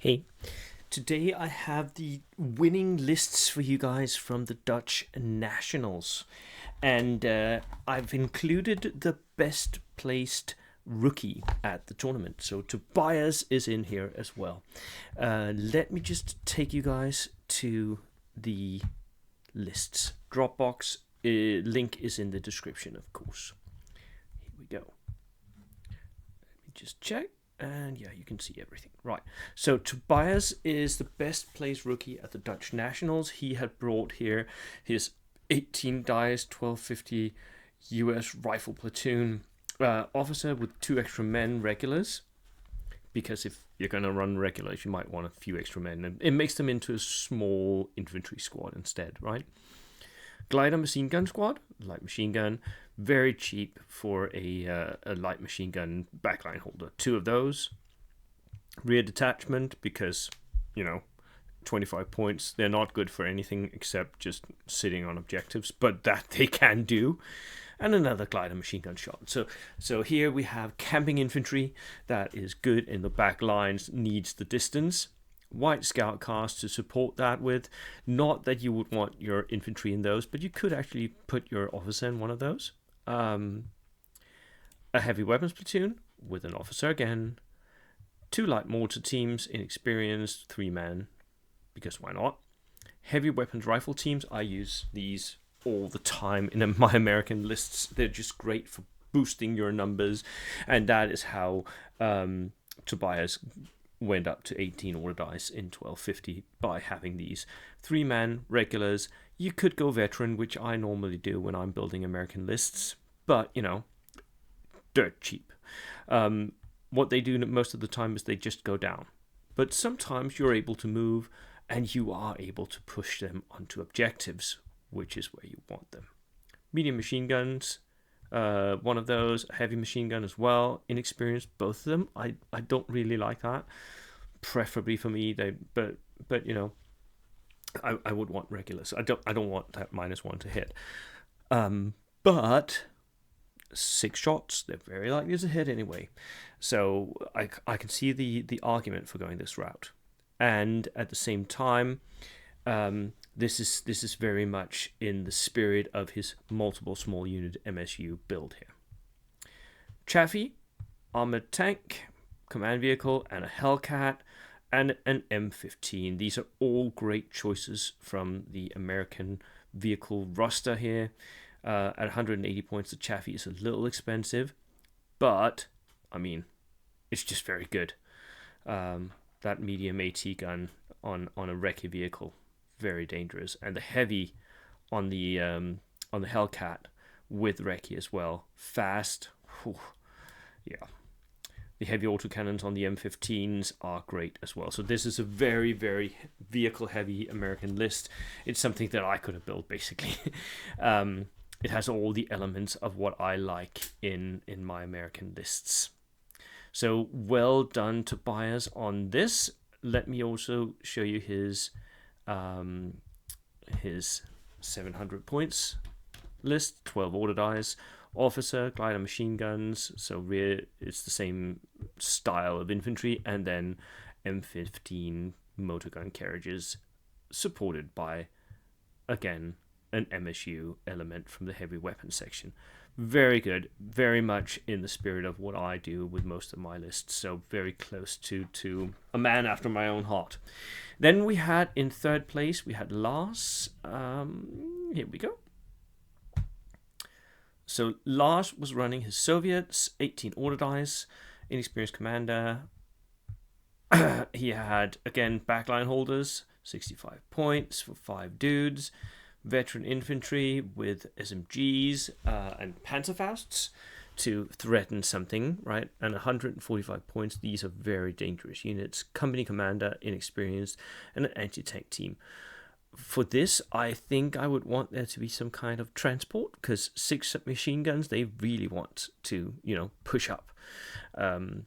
Hey, today I have the winning lists for you guys from the Dutch Nationals. And I've included the best placed rookie at the tournament. So Tobias is in here as well. Let me just take you guys to the lists. Dropbox link is in the description, of course. Here we go. Let me just check. And yeah, you can see everything. Right. So Tobias is the best placed rookie at the Dutch Nationals. He had brought here his 18 dice, 1250 US rifle platoon officer with 2 extra men regulars. Because if you're going to run regulars, you might want a few extra men. And it makes them into a small infantry squad instead, right? Glider machine gun squad, light machine gun, very cheap for a light machine gun backline holder. 2 of those. Rear detachment, because, 25 points. They're not good for anything except just sitting on objectives, but that they can do. And another glider machine gun shot. So here we have camping infantry that is good in the back lines, needs the distance. White scout cars to support that with. Not that you would want your infantry in those, but you could actually put your officer in one of those. A heavy weapons platoon with an officer again. 2 light mortar teams, inexperienced, 3-man, because why not? Heavy weapons rifle teams, I use these all the time in my American lists. They're just great for boosting your numbers, and that is how Tobias went up to 18 order dice in 1250 by having these 3-man regulars. You could go veteran, which I normally do when I'm building American lists, but dirt cheap. What they do most of the time is they just go down, but sometimes you're able to move and you are able to push them onto objectives, which is where you want them. Medium machine guns, one of those, a heavy machine gun as well. Inexperienced, both of them. I don't really like that. Preferably for me, but I would want regulars. I don't want that -1 to hit. But 6 shots, they're very likely to hit anyway. So I can see the argument for going this route. And at the same time, this is very much in the spirit of his multiple small unit MSU build here. Chaffee, armored tank, command vehicle, and a Hellcat, and an M15. These are all great choices from the American vehicle roster here. At 180 points, the Chaffee is a little expensive, but it's just very good. That medium AT gun on a recce vehicle, very dangerous, and the heavy on the Hellcat with recce as well, fast. Whew, yeah. The heavy autocannons on the M15s are great as well. So this is a very, very vehicle-heavy American list. It's something that I could have built, basically. It has all the elements of what I like in my American lists. So well done, Tobias, on this. Let me also show you his 700 points list, 12 order dice. Officer, glider machine guns, so rear, it's the same style of infantry, and then M15 motor gun carriages, supported by, again, an MSU element from the heavy weapons section. Very good, very much in the spirit of what I do with most of my lists, so very close to a man after my own heart. Then we had, in 3rd place, we had Lars. Here we go. So Lars was running his Soviets, 18 order dice, inexperienced commander. He had, again, backline holders, 65 points for 5 dudes. Veteran infantry with SMGs and Panzerfausts to threaten something, right? And 145 points. These are very dangerous units. Company commander, inexperienced, and an anti-tank team. For this, I think I would want there to be some kind of transport, because 6 machine guns, they really want to, push up. An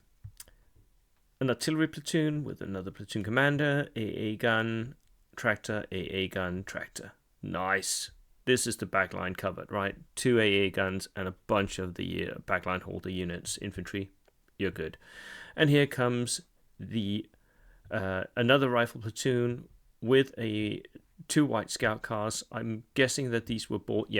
artillery platoon with another platoon commander, AA gun, tractor, AA gun, tractor. Nice. This is the backline covered, right? 2 AA guns and a bunch of the backline holder units, infantry. You're good. And here comes the another rifle platoon with two white scout cars. I'm guessing that these were bought,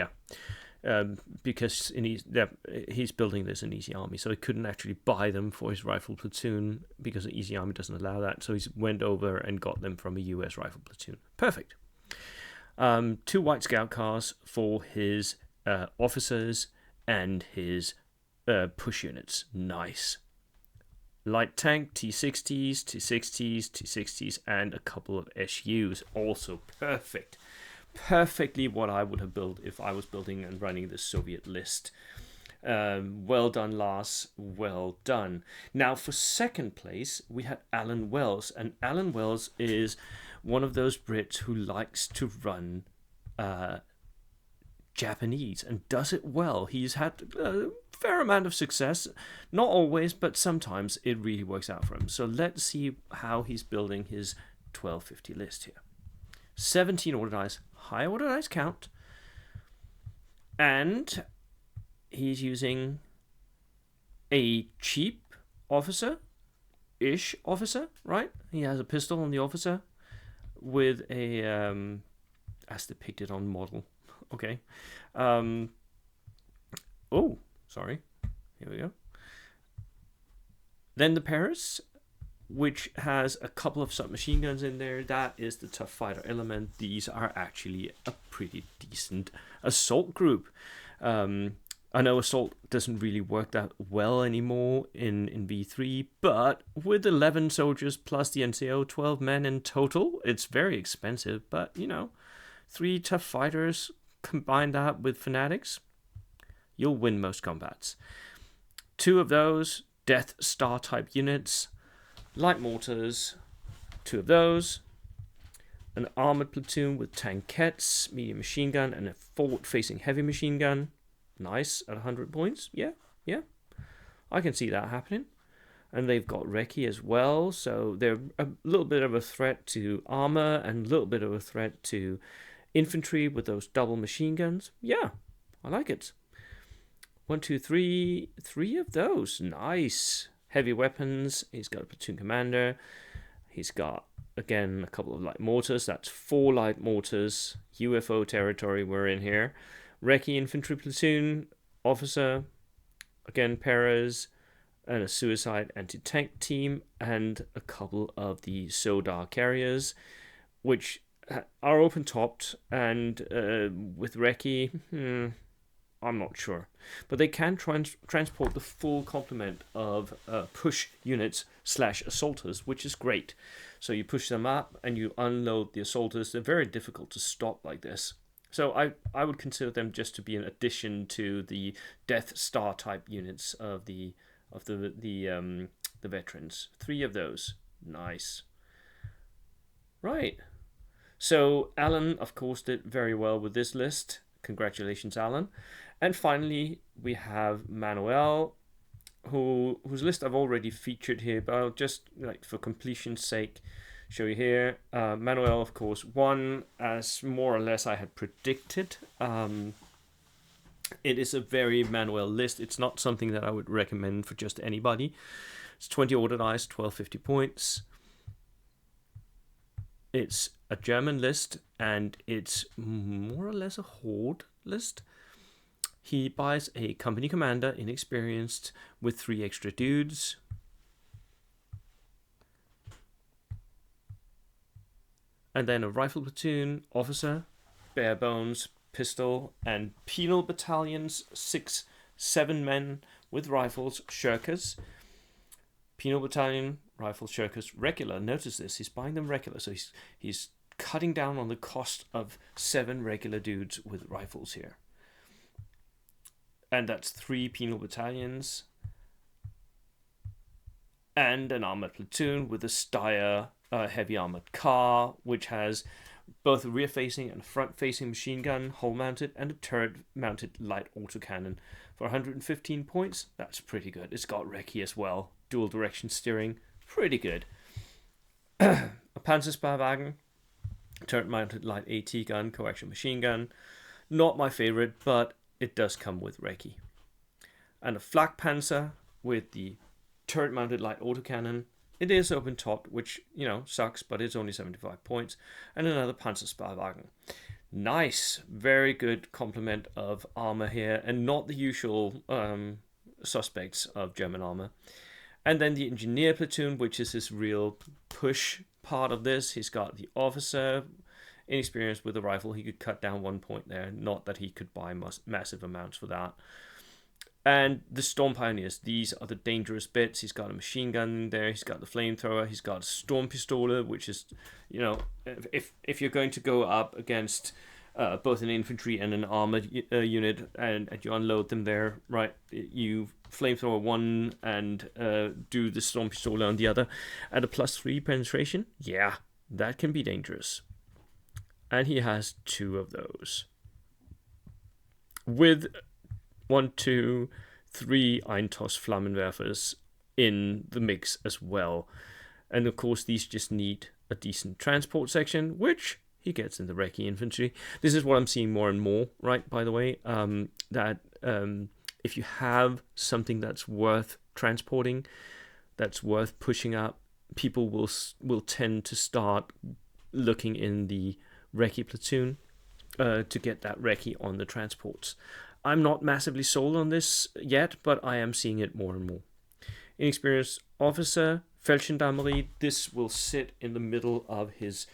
because he's building this in Easy Army, so he couldn't actually buy them for his rifle platoon because Easy Army doesn't allow that. So he went over and got them from a US rifle platoon. Perfect. Two white scout cars for his officers and his push units. Nice. Light tank, T60s, T60s, T60s, and a couple of SUs. Also perfect. Perfectly what I would have built if I was building and running the Soviet list. Well done, Lars. Well done. Now, for second place, we had Alan Wells. And Alan Wells is one of those Brits who likes to run Japanese and does it well. He's had a fair amount of success. Not always, but sometimes it really works out for him. So let's see how he's building his 1250 list here. 17 order dice, high order dice count. And he's using a cheap officer-ish officer, right? He has a pistol on the officer with a, as depicted on model. Okay. Oh, sorry. Here we go. Then the Paris, which has a couple of submachine guns in there. That is the tough fighter element. These are actually a pretty decent assault group. I know assault doesn't really work that well anymore in V3, but with 11 soldiers plus the NCO, 12 men in total, it's very expensive. But, 3 tough fighters, combine that with fanatics, you'll win most combats. 2 of those, Death Star type units, light mortars, 2 of those, an armored platoon with tankettes, medium machine gun, and a forward-facing heavy machine gun. Nice, at 100 points. Yeah. I can see that happening. And they've got recce as well, so they're a little bit of a threat to armor and a little bit of a threat to infantry with those double machine guns. Yeah, I like it. 1, 2, 3. 3 of those. Nice. Heavy weapons. He's got a platoon commander. He's got, again, a couple of light mortars. That's 4 light mortars. UFO territory we're in here. Recce infantry platoon. Officer. Again, Perez. And a suicide anti-tank team. And a couple of the Sodar carriers, which are open-topped. And with recce, I'm not sure. But they can transport the full complement of push units / assaulters, which is great. So you push them up and you unload the assaulters. They're very difficult to stop like this. So I would consider them just to be an addition to the Death Star type units of the veterans. 3 of those. Nice. Right. So Alan, of course, did very well with this list. Congratulations, Alan. And finally, we have Manuel, whose list I've already featured here, but I'll just, for completion's sake, show you here. Manuel, of course, won as more or less I had predicted. It is a very Manuel list. It's not something that I would recommend for just anybody. It's 20 order dice, 1250 points. It's a German list, and it's more or less a horde list. He buys a company commander, inexperienced, with 3 extra dudes. And then a rifle platoon, officer, bare bones, pistol, and penal battalions, 6, 7 men with rifles, shirkers. Penal battalion, rifle, shirkers, regular. Notice this, he's buying them regular, so he's cutting down on the cost of 7 regular dudes with rifles here. And that's 3 penal battalions. And an armored platoon with a Steyr heavy armored car, which has both a rear-facing and front-facing machine gun, hull-mounted, and a turret-mounted light autocannon. For 115 points, that's pretty good. It's got recce as well. Dual direction steering, pretty good. A Panzerspeiwagen, turret-mounted light AT gun, coaxial machine gun. Not my favorite, but it does come with recce. And a Flak Panzer with the turret-mounted light autocannon, It is open topped, which, you know, sucks, but it's only 75 points. And another Panzersparwagen. Nice, very good complement of armor here, and not the usual suspects of German armor. And then the engineer platoon, which is his real push part of this. He's got the officer, inexperienced with a rifle. He could cut down 1 point there. Not that he could buy massive amounts for that. And the Storm Pioneers, these are the dangerous bits. He's got a machine gun in there. He's got the flamethrower. He's got a Storm Pistola, which is, you know, if you're going to go up against both an infantry and an armored unit, and you unload them there, right? You flamethrower one and do the Storm Pistola on the other at a +3 penetration. Yeah, that can be dangerous. And he has 2 of those. With 1, 2, 3 Eintos Flammenwerfers in the mix as well. And of course, these just need a decent transport section, which he gets in the Recce infantry. This is what I'm seeing more and more, right, by the way, that if you have something that's worth transporting, that's worth pushing up, people will tend to start looking in the Recce platoon to get that Recce on the transports. I'm not massively sold on this yet, but I am seeing it more and more. Inexperienced officer, Feldgendarmerie, this will sit in the middle of his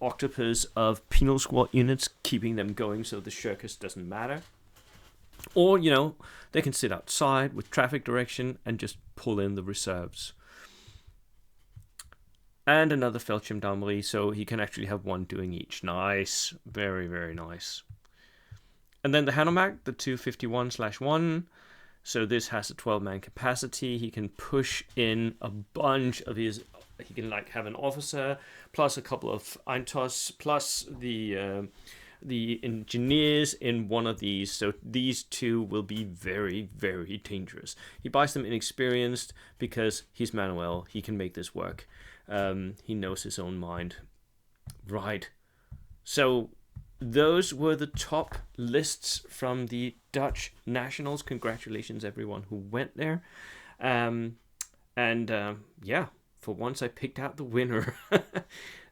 octopus of penal squad units, keeping them going so the shirkers doesn't matter. Or, you know, they can sit outside with traffic direction and just pull in the reserves. And another Feldgendarmerie, so he can actually have 1 doing each. Nice. Very, very nice. And then the Hanomag, the 251/1. So this has a 12-man capacity. He can push in a bunch of his... He can like have an officer, plus a couple of Eintos, plus the engineers in one of these. So these 2 will be very, very dangerous. He buys them inexperienced because he's Manuel. He can make this work. He knows his own mind. Right. So those were the top lists from the Dutch Nationals. Congratulations, everyone who went there. Yeah, for once I picked out the winner.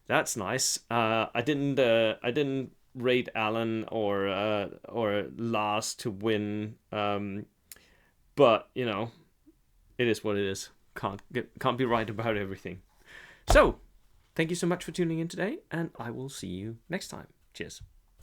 That's nice. I didn't rate Alan or Lars to win. But you know, it is what it is. Can't be right about everything. So, thank you so much for tuning in today, and I will see you next time. Cheers.